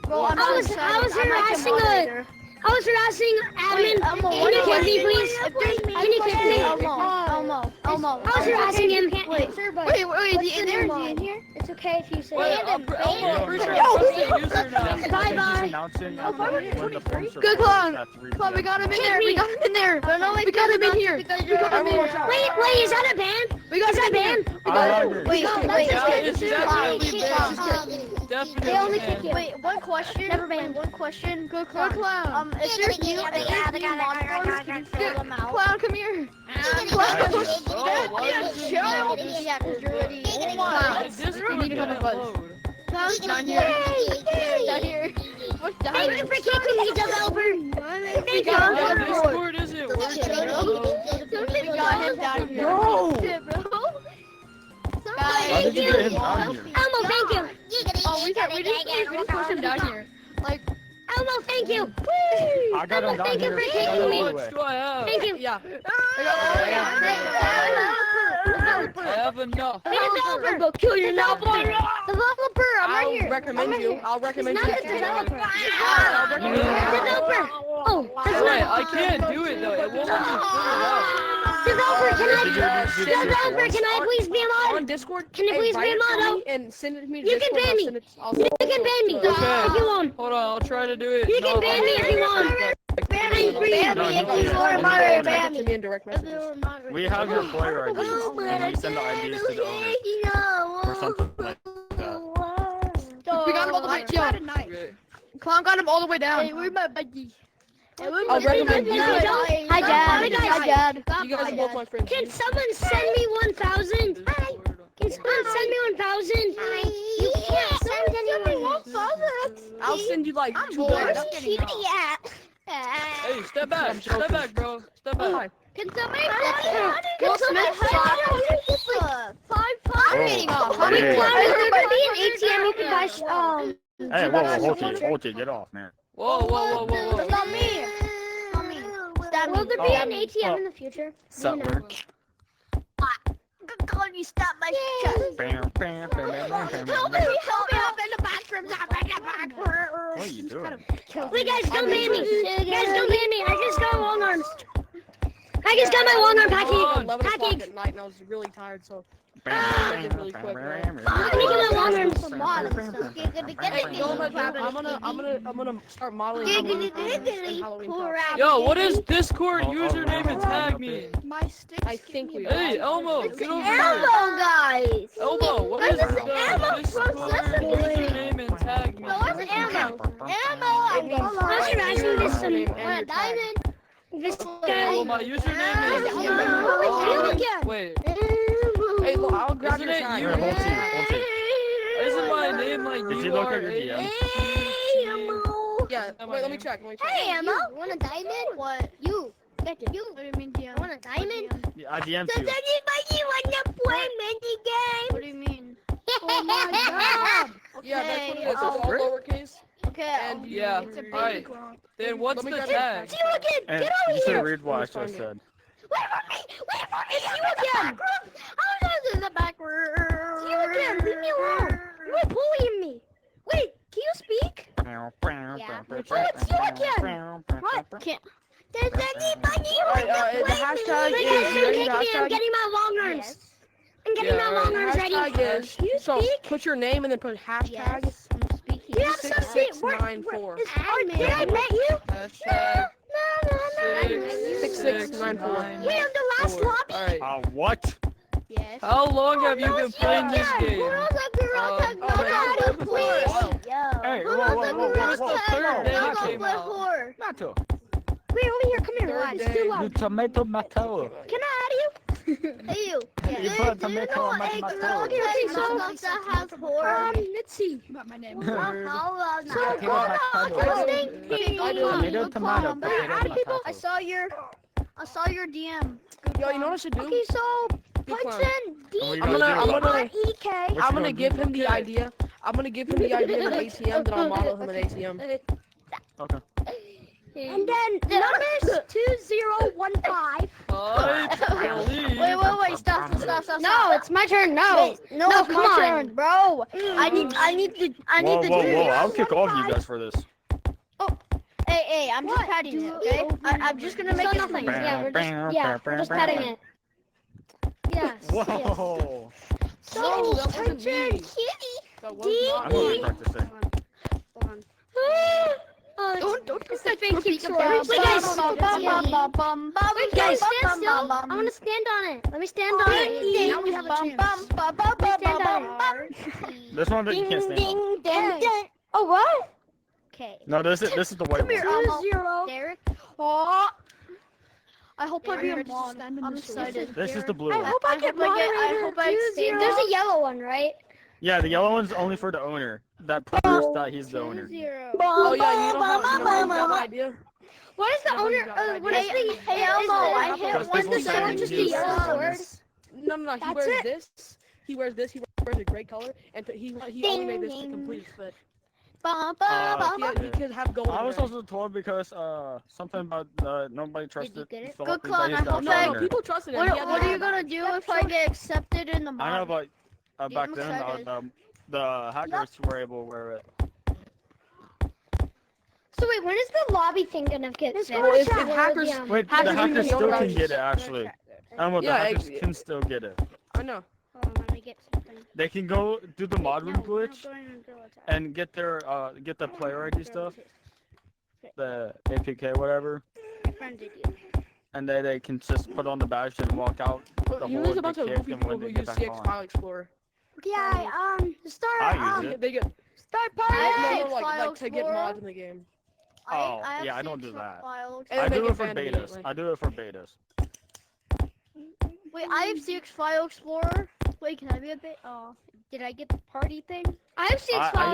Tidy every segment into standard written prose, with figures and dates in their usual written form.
Bro, I'm I was harassing I was harassing admin. Can you kick me, please? Can you kick me? Elmo. I was harassing him. Wait, Wait, is he in there? Is he in here? It's okay if you say Wait, it. Bye-bye. Good clown, we got him in there. We got him in there. We got him in here. Wait, is that a ban? We got him in here. They only kick you. Wait, one question. Never banned. One question. Good Good clown. clown. Is there new monsters? Can you fill them out? Clown, come here. Oh, why is it Child. Yeah, because you're already. Discord need to come didn't and load? Clown's down here. Down here. What's down Thank here? you for kicking me, developer. Thank you. Yeah, Discord isn't working, We got him down here. No! Guys, did you get him down here? Elmo, thank you. Oh, we just push him down here. Like, Elmo, thank you. I got him Elmo, down thank you here. for Get kicking out of me. the What way. do I have? Thank you. yeah. I have enough. Hey, developer. Go kill your now, boy. Developer, I'm right here. I'll recommend Not you. a developer. I'll recommend you. Developer. Oh, that's Wait, not. I can't do it though. It won't let me Developer, can I please be a On mod? Discord. Can you please be a mod? And send it to me. to You can Discord, ban I'll me. send it- I'll You send it can to ban me Okay. if you want. Hold on, I'll try to do it. You can ban me if you want. Ban me to me in direct message. We have your player ID, and we send the IDs to the owner, or something like that. We got him all the way down. Okay. Clown got him all the way down. Hey, where's my buddy? I'll recommend you. Hi, Dad. Hi, Dad. You guys are both my friends. Can someone send me 1,000? Can someone send me 1,000? You can't send anyone. I'll send you like $2. Hey, step back, bro. Step back. Can somebody Will Smith I'm getting off. How many clowns is there gonna be an ATM you can buy? Hey, whoa, hold it, get off, man. Whoa. Stop me. Will there be an ATM in the future? Sucker. Can you stop my shit? Help me up in the bathroom. What are you doing? Wait, guys, don't ban me. I just got long arms. I just got my long arm packy. 11 o'clock at night and I was really tired, so I did really quick. I need my long arms. I'm gonna start modeling Halloween. Yo, what is Discord username and tag me? I think we Hey, Elmo, get over here. Elmo, guys. Elmo, what is This is the Elmo Discord username and tag me? What's Elmo? I was harassing this Diamond. this Well, guy. my username is Wait, Hey, look, I'll grab isn't your it tag. you? Here, hold it. Isn't my name like Did you look at your DM? Yeah, wait, let me check. Hey, Emma. Want a diamond? What? You. What do you mean, DM? Want a diamond? Yeah, I DM'd you. anybody want to play mini game? What do you mean? Oh my god. Yeah, that's what it is. It's all lowercase. Okay. And Yeah, alright. Then what's the tag? See you again. And Get you over should here. read what I just said. Wait for me. It's you again. I was in the back room. See you again. Leave me alone. You're bullying me. Wait, can you speak? Oh, it's you again. What? Can't. Does anybody Alright, want to the play hashtag mini is, Guys, you come know kick me. I'm the hashtag? getting my long arms. Yes. I'm getting Yeah, my long arms ready. Hashtag is, You so speak? put your name and then put hashtag Yes. I'm speaking. You have something. 6694. Did I met you? Hashtag No. 6694. We're in the last lobby. Alright. What? Yes. How long have you been playing this game? Hey, What's the third day it came out? Mato. Wait, over here. Come here. Third Guys, day. too You loud. tomato Mato. Can I add you? Hey, you. You put tomato on my Mato. Okay, so let's see. My name. So Tomato what's his name? Tomato, tomato, potato, I saw your DM. Yo, you know what I should do? Okay, so Good punch plan. in I'm D-R-E-K. I'm gonna give him the idea. I'm gonna give him the idea of an ATM, then I'll model him an ATM. Okay. And then numbers 2015. Wait, stop. No, it's my turn. No. Wait, no, No, it's come my on. turn, bro. I need to Whoa! I'll kick all of you guys for this. Hey, I'm just patting it, okay? I'm just gonna make it nothing. clean. Yeah, we're just petting it. Yes. Whoa! So, No, that wasn't turn, me. kitty. That was not I'm gonna me. practice it. Don't It's the fake Wait, story. guys, Wait, guys, stand still. I want to stand on it. Let me stand on it. Now we have a chance. This one that you can't stand on. Ding. Oh, what? Okay. No, this is the white Come here, one. Elmo. 2-0. Derek. Oh. I hope I be a Derek, mod. I'm excited. This is the blue I one. hope I get I hope I stay. There's a yellow one, right? Yeah, the yellow one's only for the owner. That proves that he's the owner. 2-0. Oh yeah, you know how idea? What is the Yeah, owner? you got What is the? Hey, Elmo, I hit Just one this one's sword. saying just a he's yellow the sword? owner. No. He That's wears it? this. He wears a gray color, and he only made this to complete his fit. He could have gold. I was hair. also told because something about nobody trusted get it? Philip Good because clown, he's I the hope No, owner. people trusted him. He had What are to- you gonna do if I get accepted in the mod? I know, but back I'm then excited. the hackers were able to wear it. So wait, when is the lobby thing gonna get fixed? Well, if hackers- Wait, Hackers the hackers can still go can around- get it actually. The Yeah, hackers can still get it. I know. Let me get something. They can go do the mod room glitch No, going to attack. and get the player ID stuff, the APK whatever, My friend did you. and then they can just put on the badge and walk out. The You whole use a bunch of kick and people when who they get use back CX on. File Explorer. Yeah, start. I use it. They get Start no, party. like to get mods in the game. Oh, have yeah, I don't six do that. files. And I make do it it for banned betas. immediately. I do it for betas. Wait, I have CX File Explorer. Wait, can I be a bit? Did I get the party thing? I have six I files.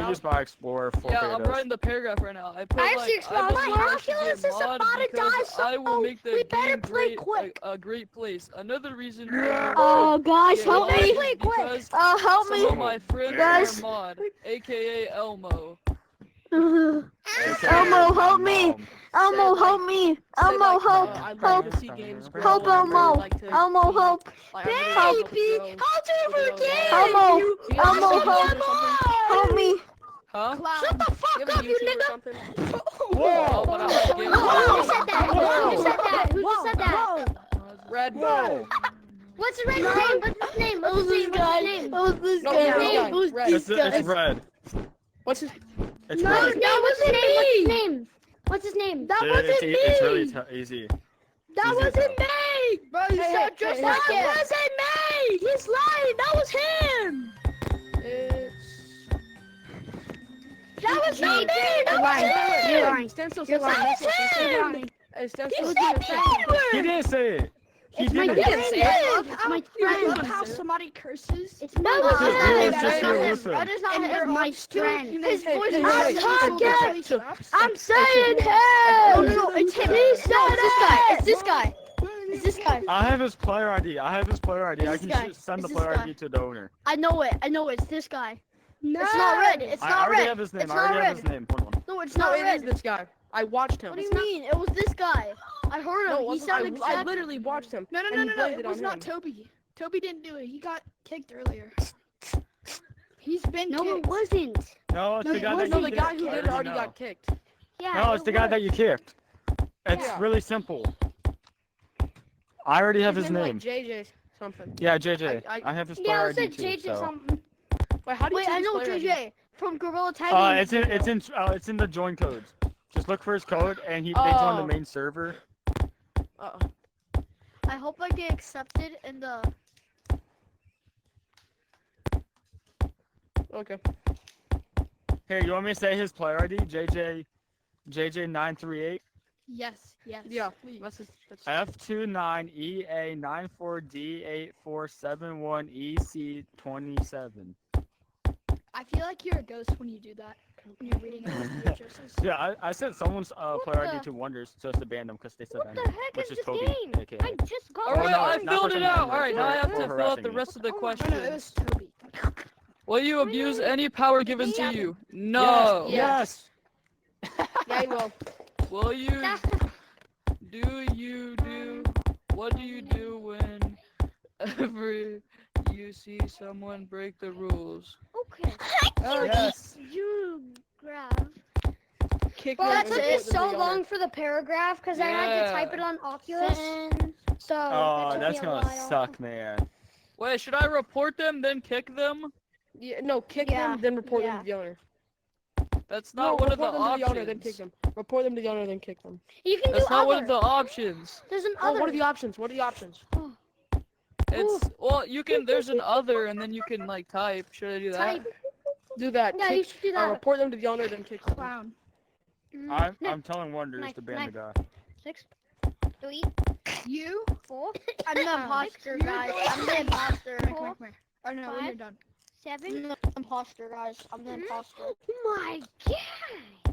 use my Explorer for Yeah, I'm betas. writing the paragraph right now. I put I have like, 6 I believe files. I should Oculus get is about mod to die, because I will so make the we better game play great, quick. a great place. Another reason. Oh gosh, Yeah, help why me! is because Help some of my friends Guys. are mod, aka Elmo. AKA Elmo, help me. mom. Elmo, Said, help me. Said, Elmo, like, help. I'd Help. like to see games grow. Help, and I'd Elmo. really like to Elmo, see, help. like, I'd really like to Baby, grow. I'll do it for Video kids. games. Elmo, Do you have Elmo, a YouTube help. or something? Help me. Huh? Shut the fuck You up, have a you YouTube or nigga! something? Whoa! Oh, but I like games. Who just said that? Who just said that? Who just said that? Red. Whoa! What's his name? What's his name? What's his name? What's his name? Who's this No, guy? yeah, name? Who's Red? It's red. What's his? It's No, red. no, what's his name? What's his name? What's his name? That Dude, wasn't me. it's really easy. That Easy wasn't to me. Bro, you sound just like it. That wasn't me. He's lying. That was him. It's. That was not me. That You're was lying. him. You're lying. Stand still. You're Stand still. lying. That was stand him. still. Hey, stand He still. said the He N-word. didn't say it. He It's my didn't. didn't say it. It's my You friend. how somebody curses. It's my was Just friend. listen, just listen. That is not And him. they're my friend. His Hey, voice hey, is hey, talking. hey, I'm saying him. No, it's him. He It's this guy. It's this guy. It's this guy. I have his player ID. I It's can this guy. send the It's player this ID to the owner. I know it. It's this guy. No. It's not red. It's I not already red. have his name. It's I not already have red. his name. Hold on. No, it's No, not it is red. this guy. I watched him. What do you mean? It was this guy. I heard No, him. it He wasn't. sounded I exactly. literally watched him. No, and he blamed it was on not him. Toby. Toby didn't do it. He got kicked earlier. He's been No, kicked. it wasn't. No, it's No, the it guy that wasn't. No, you the kicked. guy who I did it already know. got kicked. Yeah. No, it's the guy that you kicked. It's Yeah. really simple. I already have his name. name. Like JJ something. Yeah, JJ. I- I have his Yeah, player it said ID too. JJ So. something. Wait, how do you Wait, say I his know player ID? JJ from Gorilla Tagging. It's in the join codes. Just look for his code, and they join the Oh. main server. Uh-oh. I hope I get accepted in the. Okay. Here, you want me to say his player ID? JJ938 Yes, yes. Yeah. Please. That's his. That's. F29EA94D847EC27. I feel like you're a ghost when you do that. When you're reading out the addresses. Yeah, I sent someone's player ID the- to Wonders just to ban them because they said What the ban heck which is is this Toby, game? aka. I just got All right, no, I it's not filled for it out. something All right, now I have for to fill out harassing the me. rest of the No, it questions. was Toby. Will you abuse any power given to you? No. Yes. Yeah, he will. Will you what do you do whenever you see someone break the rules? Okay. Yes. You grab. Kick Well, them that and took me report them to so the long owner. for the paragraph because I had to type it on Oculus. So Oh, that that's took me a gonna while. suck, man. Wait, should I report them then kick them? Yeah, no, kick Yeah, them, then report them yeah. to the owner. That's No, not one of the report them to the owner, then kick options. them. Report them to the owner, then kick them. You can That's do not other. one of the options. There's an Oh, other. what are the options? What are the options? It's well, you can. There's an other, and then you can like type. Should I do that? Type. Do that. Yeah, you should do that. Report them to the owner, then kick them. Clown. I'm telling Wonders Knife, to ban the guy. 6, 3, You? 4, I'm the imposter, guys. I'm the imposter. Come here, come here. Oh no, when Five. you're done. 7. Mm. I'm the imposter, guys. I'm the imposter. Oh my god.